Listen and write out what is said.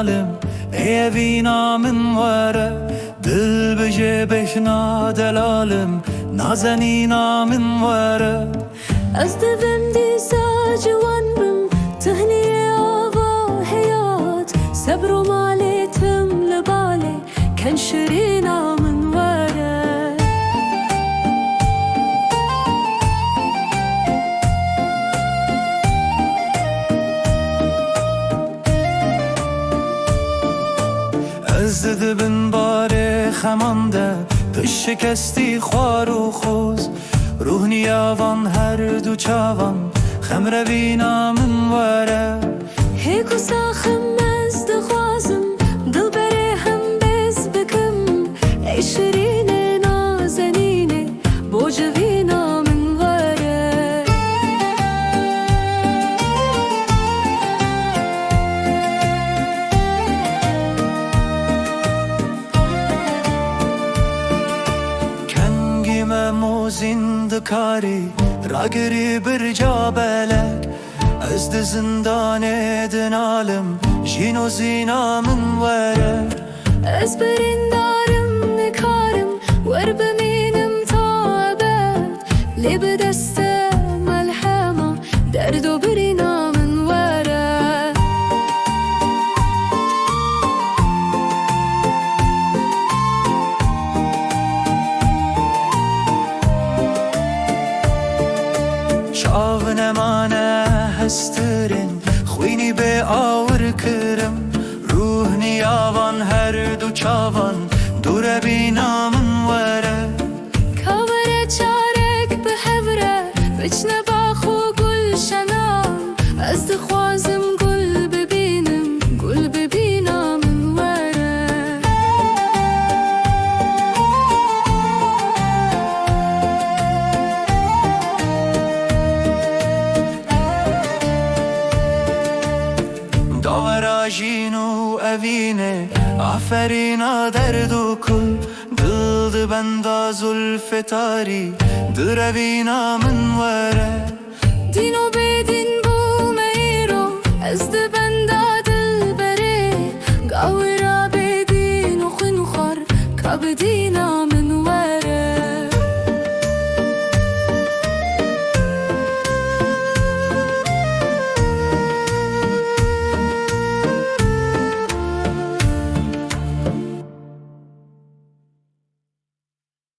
نالم ایوینا من وره دل بجه بشنا دلالم نازنینا من وره از دوم دیسا جوان بم تهنیه آوا حیات صبر و مالیتم لباله کن شرینا من وره از دبن باره خمانده پش شکستی خوار و خوز روح نیاوان هر دو چاوان خمروینا من وره هیکو ساخم از دخوازم دل بره هم بز بکم ای شرینه نازنینه بوجوینا من وره کنگی موزین دکاری راگری برجا بلک از ده زندان دنالم جینو زینا من وره از برین دارم نکارم ور بمینم تا ابد لی به دست ملحمه درد و برینا من وره شاو نمانه هسترین خوینی به آور کرم روح نیاوان هر دو چاوان دور بینا من وره کاوره چارک به حوره بچنه باخو گل شنام از دخوازم گل ببینم گل ببینم من وره داورا جینو اوینه آفرینا درد و کل دل ده بندا زلف تاری دروینا من وره دینو بدین بو میرو از